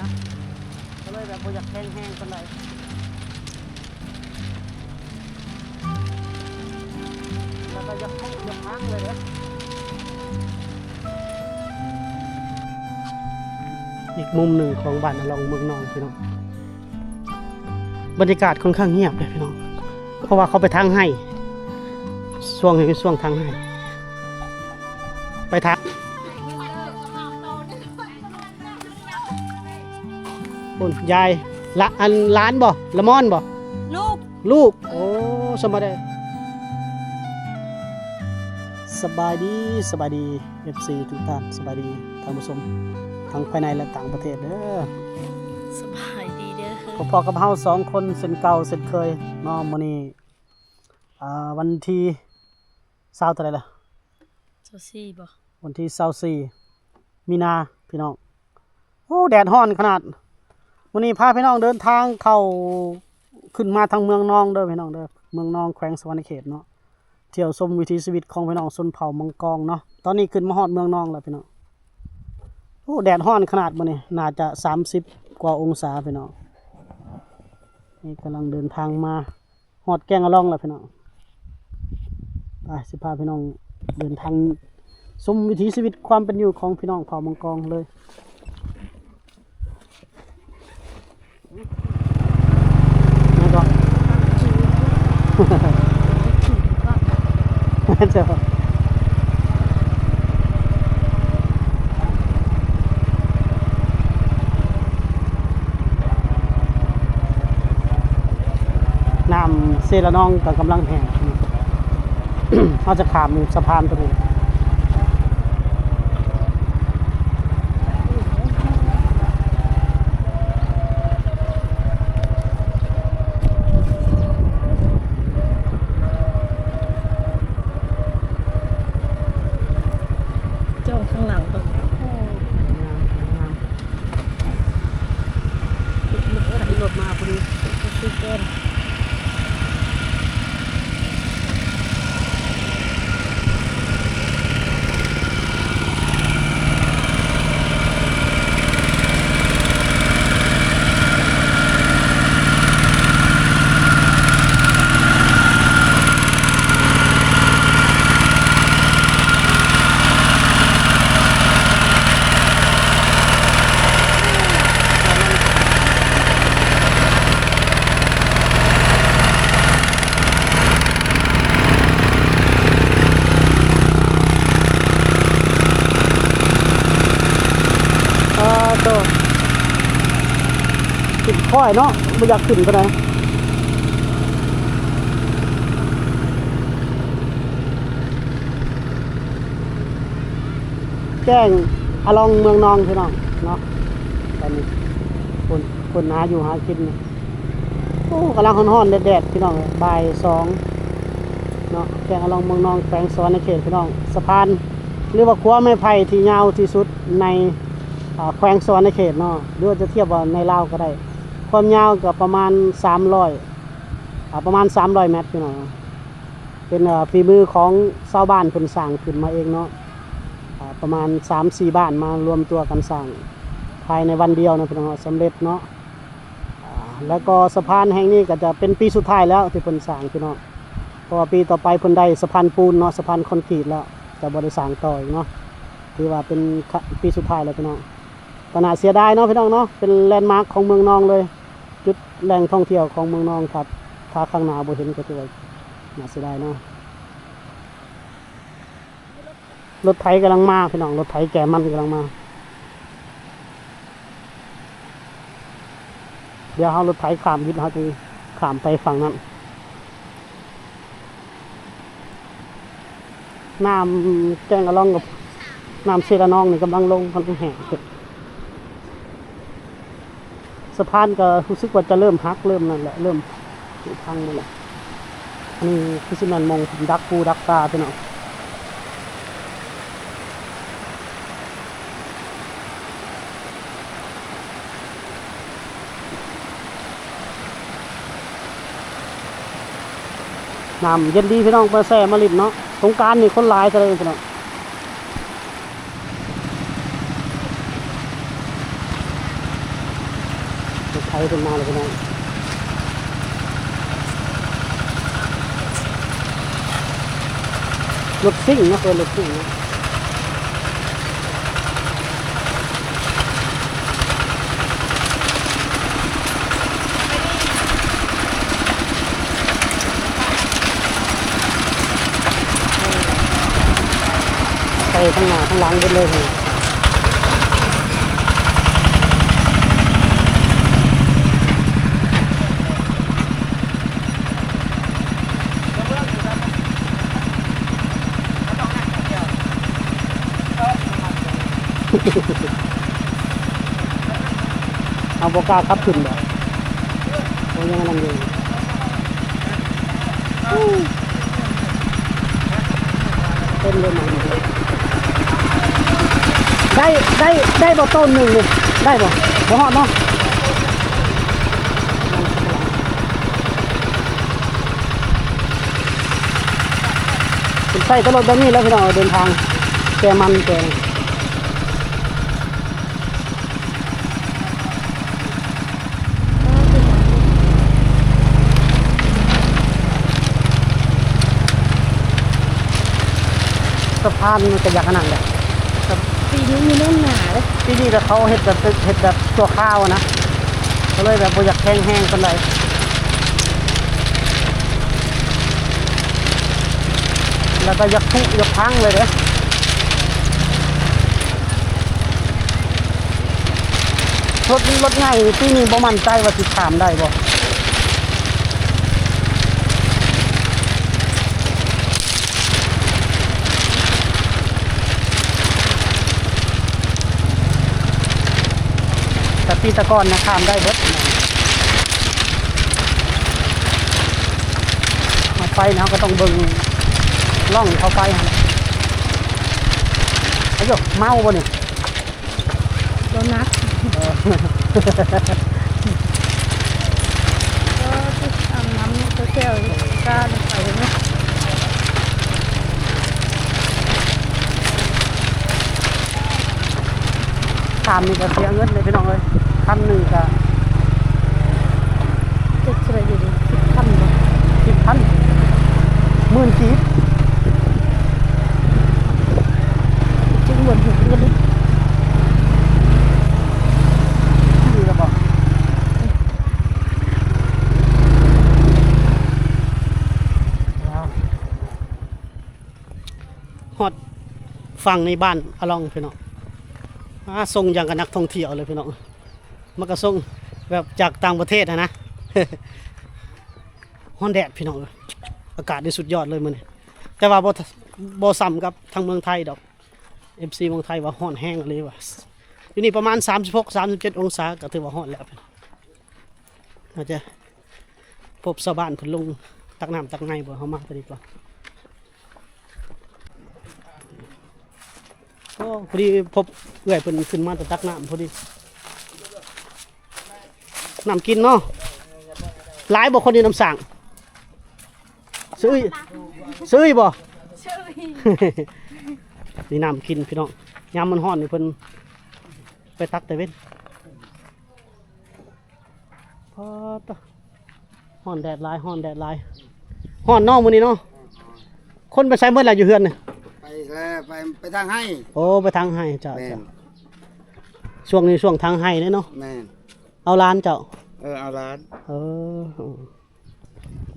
นะก็เลยแบบอยากแห้งๆคนใดแล้วก็ยกพังเลยอีกมุมหนึ่งของบ้านลองเมืองนองพี่น้องบรรยากาศค่อนข้างเงียบเลยพี่น้องเพราะว่าเขาไปทางให้ช่วงนี้เป็นช่วงทางให้ไปทางคุณยายละอันร้านบ่ละม่อนบ่ลูกโอ้สบายดีสบายดี FC ทุกท่านสบายดีท่านผู้ชมทั้งภายในและต่างประเทศเด้อสบายดีเด้อพอกับเฮา2คนเส้นเก่าเส้นเคยเนาะมื้อนี้วันที่20เท่าไหร่ล่ะ24บ่วันที่24มีนาพี่น้องโอ้แดดร้อนขนาดวันนี้พาพี่น้องเดินทางเข้าขึ้นมาทางเมืองนองเด้อพี่น้องเด้อเมืองนองแขวงสวรรณเขตเนาะเที่ยวชมวิถีชีวิตของพี่น้องชนเผ่ามังกรเนาะตอนนี้ขึ้นมาฮอดเมืองนองแล้วพี่น้องโอ้แดดร้อนขนาดมื้อนี้น่าจะ30กว่าองศาพี่น้องนี่กำลังเดินทางมาฮอดแกงอะล่องแล้วพี่น้องไปสิพาพี่น้องเดินทางชมวิถีชีวิตความเป็นอยู่ของพี่น้องเผ่ามังกรเลยนี่ก็เจ้าน้ำเซละนองกับกำลังแห้งเขาจะขามสะพานตัวนี้จ้องข้างหลังตรงรถมาพอดีคือเกินตัวขึ้นค่อยเนาะไม่อยากขึ้นก็ได้แจ้งอลองเมืองนองพี่น้องเนาะตอนนี้คนหาอยู่หากินโอ้กำลังฮ้อนๆแดดๆพี่น้องบ่าย2เนาะแจ้งอลองเมืองนองแขวงสวรรณเขตพี่น้องสะพานหรือว่าขั้วไม้ไผ่ที่ยาวที่สุดในแขวงสวรรณเขตเนาะหรือว่าจะเทียบว่าในลาวก็ได้ความยาวก็ประมาณ300เมตรพี่น้องเป็นฝีมือของชาวบ้านเพิ่นสร้างขึ้นมาเองเนาะประมาณ 3-4 บ้านมารวมตัวกันสร้างภายในวันเดียวนะพี่น้องสำเร็จเนาะแล้วก็สะพานแห่งนี้ก็จะเป็นปีสุดท้ายแล้วที่เพิ่นสร้างพี่น้องเพราะว่าปีต่อไปเพิ่นได้สะพานปูนเนาะสะพานคอนกรีตแล้วจะบ่ได้สร้างต่ออีกเนาะถือว่าเป็นปีสุดท้ายแล้วพี่น้องก็น่าเสียดายเนาะพี่น้องเนาะเป็นแลนด์มาร์คของเมืองนองเลยจุดแหล่งท่องเที่ยวของเมืองนองครับถ้าข้างหน้าบ่เห็นก็ถือว่าน่าเสียดายเนาะรถไถกำลังมาพี่น้องรถไถแก่มันกำลังมาเดี๋ยวเอารถไถข้ามยึดเขาจะข้ามไปฝั่งนั้นน้ำแจ้งอล่องกับน้ำเชลานองนี่กำลังลงค่อนข้างแห้งสะพานก็รู้สึกว่าจะเริ่มหักเริ่มนั่นแหละเริ่มพังนั่นแหละนี่คือสิมันมองดักปูดักปลาพี่น้องน้ำเย็นดีพี่น้องมาแซ่มาลิดเนาะสงกรานต์นี่คนหลายซะเลยพี่น้อง รถไถเป็นมาเลยพี่น้องรถซิ่งนะเป็นรถซิ่งนะไปข้างหน้าข้างหลังกันเลยพี่เอาโบกล้าขับขึ้นแบบโอ้ยังนั่งอยู่เต้นเลยมันได้บ่ต้นหนึ่งเลยได้บ่บ่ฮอดเนาะเป็นไส้ตลอดแบบนี้แล้วพี่น้องเดินทางแกมันแกสะพานมันจะยากขนาดไหน ปีนี้มีน้ำหนาเลย ที่นี่แต่เขาเห็ดแบบตัวข้าวนะก็เลยแบบบ่อยากแห้งๆกันเลยแล้วก็ยักทุยักพังเลยเด้รถง่ายที่นี่บ่มั่นใจว่าสิถามได้บ่แต่ปีตะกอนนะข้ามได้เบิดเอาไปนะก็ต้องเบิ่งล่องเขาไปฮะไอ้โยเมาบ่เนี่ย โดนัทก็ที่อาบน้ำก็เที่ยวก้าวไปเนาะ ถามนี่ก็เสียเงินเลยพี่น้องเลยคันหนึ่งก็ จะเฉลยอยู่ดี10,000บ่ 10,000 10,000 กีบ จึงวนถึงกันเลย นี่ก็บอกฮอดฟังในบ้านอลองพี่น้องส่งอย่างกับนักท่องเที่ยวเลยพี่น้องมันก็ส่งแบบจากต่างประเทศนะ ฮ้อนแดดพี่น้องอากาศได้สุดยอดเลยมื้อนี้แต่ว่าบ่ซ้ำกับทางเมืองไทยดอก FC เมืองไทยว่าฮ้อนแห้งเลยว่ะอยู่นี่ประมาณ36-37 องศาก็ถือว่าฮ้อนแล้วอาจจะพบชาวบ้านเพิ่นลงตักน้ำตักในบ่เฮามาไปดีกว่าโอ้พอดีพบเอื้อยเพิ่นขึ้นมาแต่ตักน้ำพอดีน้ำกินเนาะหลายบ่คนอยู่น้ำสั่งซื้อบ่ นี่น้ำกินพี่น้องยามมันฮ้อนนี่เพิ่นไปตักแต่เว้นพอตะฮ้อนแดดหลายฮ้อนเนาะมื้อนี้เนาะคนไปใส่เมื่อไหร่อยู่เฮือนนี่ ไปแล้วไปทางให้ โอ้ไปทางให้เจ้า แม่น ช่วงนี้ช่วงทางให้เนาะ แม่น เอาร้านเจ้า เอาร้าน เออ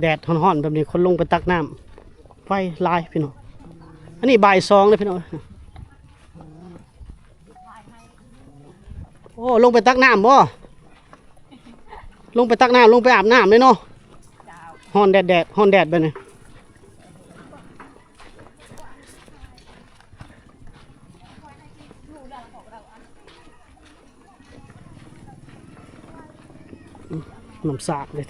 แดดฮ้อนๆแบบนี้คนลงไปตักน้ำไฟลายพี่น้องอันนี้บ่าย2เลยพี่น้องโอ้ลงไปตักน้ำบ่ลงไปตักน้ำลงไปอาบน้ำเลยเนาะฮ้อนแดดฮ้อนแดดแบบนี้น้ำสาดเลย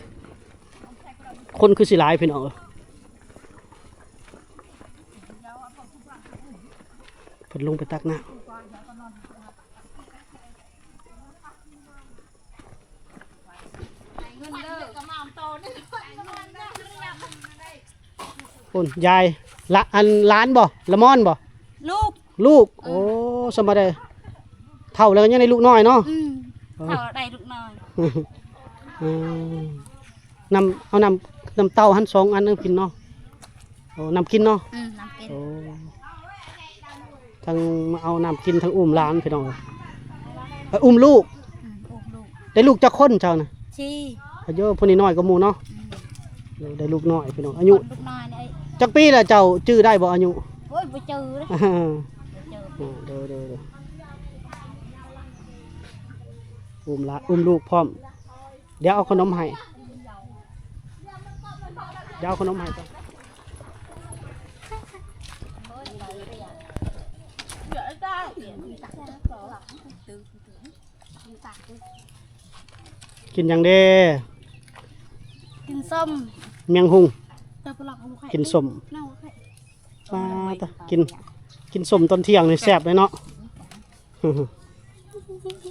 คนคือสิหลายพี่น้องเพิ่นลงไปตักน้ำคนยายละอันล้านบ่ละม่อนบ่ ลูก ลูกโอ้สมบัติเท่าแล้วยังในลูกน้อยเนาะ อืม เ เขาได้ลูกน้อย อืมเอาน้ำเต้าหัน2 อันนึงกินเนาะโอ้น้ำกินเนาะ น้ำกิน โอ้ทั้งเอาน้ำกินทั้งอุ้มหลานพี่น้องอุ้มลูก อุ้มลูก ได้ลูกจักคนเจ้าน่ะ ชี อายุพุ่นนี้น้อยกว่าหมู่เนาะได้ลูกน้อยพี่น้องอายุ ลูกน้อยนี่ จักปีแล้วเจ้าจื้อได้บ่อายุ โอ้ยไปเจอเลย เด้ออุ้มลูกพร้อมเดี๋ยวเอาขนมให้จ้ะกินหยังเด้ กินส้ม เมียงหุง แต่ปลอกเอาไข่ กินส้ม เน่าไข่ มาตะกินส้มตอนเที่ยงนี่แซ่บเลยเนาะ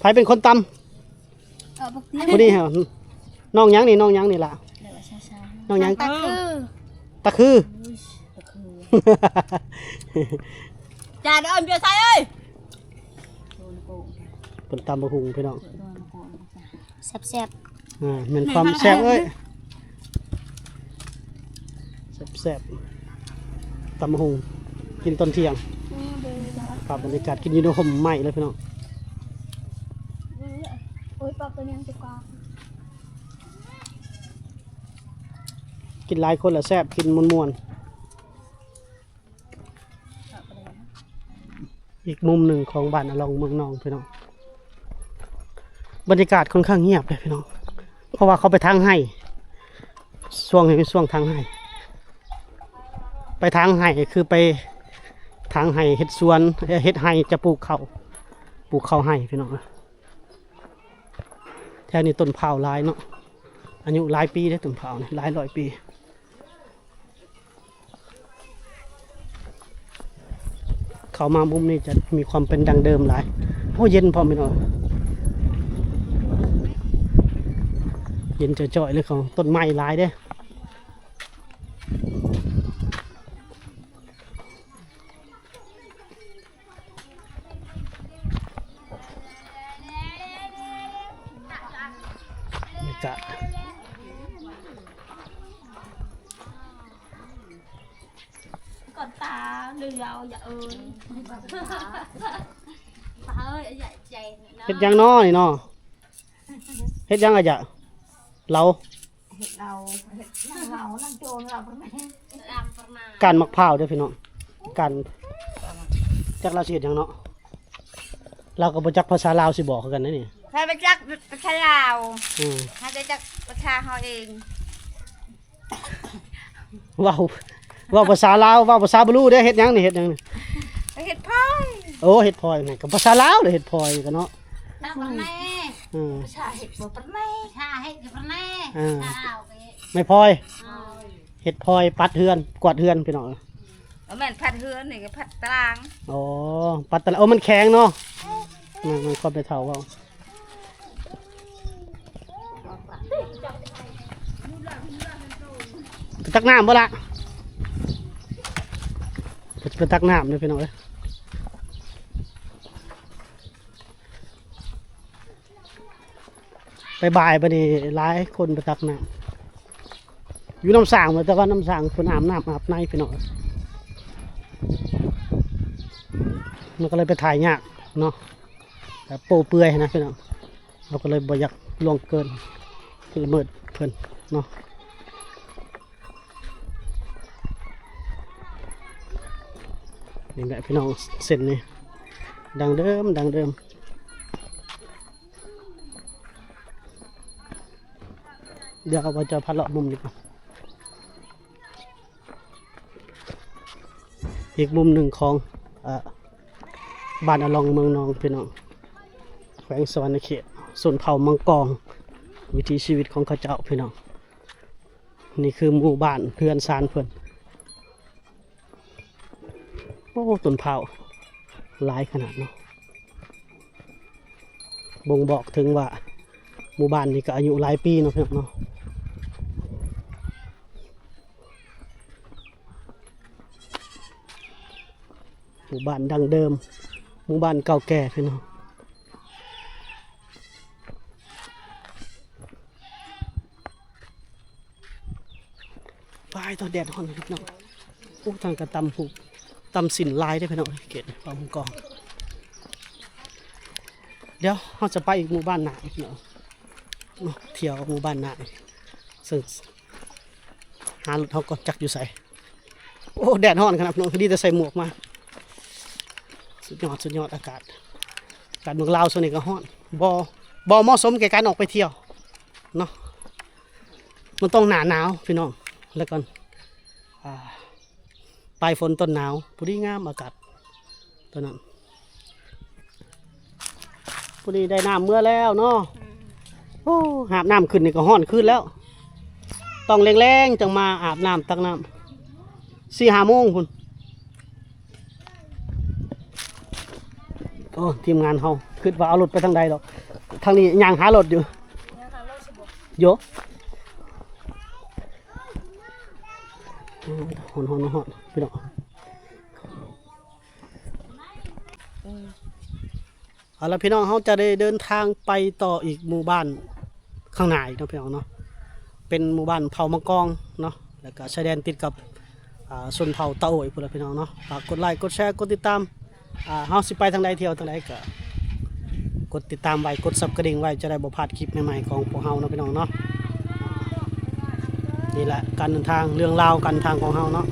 ไผเป็นคนตำ ปกติ ผู้นี้เหรอน้องหยังนี่ล่ะ เดี๋ยวช้า น้องหยัง ตะคือ ตะคือ จ่าเดินเบียร์ใส่เอ้ย เป็นตำบะหุงพี่น้อง แซ่บ เหมือนความแซ่บเอ้ยแซ่บตำบะหุงกินตอนเที่ยงภาพบรรยากาศกินอยู่ในห่มไหม้เลยพี่น้อง โอ้ยปลาตัวนี้จะกว่า กินหลายคนละแซ่บกินม่วนๆอีกมุมหนึ่งของบ้านอลองเมืองนองพี่น้องบรรยากาศค่อนข้างเงียบเลยพี่น้องเพราะว่าเขาไปทางให้ช่วงนี้เป็นช่วงทางให้ไปทางให้คือไปทางให้เฮ็ดสวนเฮ็ดให้จะปลูกข้าวให้พี่น้องแถวนี้ต้นเผาหลายเนาะอายุหลายปีได้ต้นเผานี่หลายร้อยปีเข้ามามุมนี้จะมีความเป็นดังเดิมหลายโอ้เย็นพอพี่น้องเย็นจ่อยๆเลยของต้นไม้หลายเด้บรรยากาศ ก่อนตาเรือเอาอย่าเอ้ยตาเอ้ยอย่าใจ เฮ็ดหยังน้อนี่น้อเฮ็ดหยังอะจ๊ะเรา เรานั่งโจรเราประมาณการมักพร้าวเด้อพี่น้องการจักเราสิเฮ็ดหยังเนาะเราก็บ่จักภาษาลาวสิบอกคือกันนะนี่ ใครไปจักประชาลาว อืม ใครจะจักประชาเขาเอง เว้าเว้าภาษาลาวเว้าภาษาบ่รู้เด้อเฮ็ดหยังนี่เฮ็ดหยังนี่ ไปเห็ดพ่อย โอ้เฮ็ดพลอยนี่ก็ภาษาลาวเด้อเฮ็ดพลอยกันเนาะ ตาปนแม่ อืม ชาเห็ดปนแม่ชาเห็ดปนแม่ชาเอาไป ไม่พลอยเฮ็ดพลอยปัดเฮือนกวาดเฮือนพี่น้อง แม่นผัดเฮือนนี่ก็ผัดตาราง อ๋อปัดแต่ละโอ้มันแข็งเนาะมันก็ไปเท่าเว้าไปตักน้ำบ่ล่ะไปตักน้ำเด้อพี่น้องเอ้ยไปบ่ายไปนี่หลายคนไปตักน้ำอยู่น้ำสางมาแต่ว่าน้ำสางคนอาบน้ำอาบในพี่น้องมันก็เลยไปถ่ายยากเนาะแต่โปเปื่อยนะพี่น้องเราก็เลยบ่อยากล่วงเกินละเมิดเพิ่นเนาะนี่แหละพี่น้องเส้นนี้ดังเดิมเดี๋ยวเราจะพัดเลาะมุมดีกว่าอีกมุมหนึ่งของบ้านอลองเมืองนองพี่น้องแขวงสวรรณเขตส่วนเผ่ามังกรวิถีชีวิตของเขาเจ้าพี่น้องนี่คือหมู่บ้านเพื่อนซานเพื่อนโอ้ต้นเผาหลายขนาดเนาะบ่งบอกถึงว่าหมู่บ้านนี้ก็อายุหลายปีเนาะพี่น้องเนาะหมู่บ้านดังเดิมหมู่บ้านเก่าแก่พี่น้อง ายตัวแดดฮ้อนพี่น้องโอ้ทางกระตำหูตำสินลายได้พี่น้องเกตปลาหมึกกองเดี๋ยวเราจะไปอีกหมู่บ้านหนาพี่น้องเที่ยวหมู่บ้านหนาซึ่งหารถเขาก็จักอยู่ใส่โอ้แดดฮ้อนขนาดน้องดีแต่ใส่หมวกมาสุดยอดอากาศเมืองลาวส่วนนี้ก็ฮ้อนบ่เหมาะสมแก่การออกไปเที่ยวเนาะมันต้องหนาหนาวพี่น้องแล้วก่อนปลายฝนต้นหนาวพอดีงามอากาศตอนนั้นพอดีได้น้ำเมื่อแล้วเนาะโอ้หาบน้ำขึ้นนี่ก็ฮ้อนขึ้นแล้วต้องแรงๆจังมาอาบน้ำตักน้ำ4-5 โมงคุณโอ้ทีมงานเฮาคิดว่าเอารถไปทางใดดอกทางนี้ย่างหารถอยู่โยฮ้อนพี่น้องเอาละพี่น้องเขาจะได้เดินทางไปต่ออีกหมู่บ้านข้างหน้าอีกนะพี่น้องเนาะเป็นหมู่บ้านเผ่ามังกรเนาะแล้วก็ชายแดนติดกับชนเผ่าตะโอยพุ่นละพี่น้องเนาะฝากกดไลค์กดแชร์กดติดตามเฮาสิไปทางใดเที่ยวทางใดก็กดติดตามไว้กดซับกระดิ่งไว้จะได้บ่พลาดคลิปใหม่ๆของพวกเฮาเนาะพี่น้องเนาะนี่แหละการเดินทางเรื่องราวการทางของเฮาเนาะ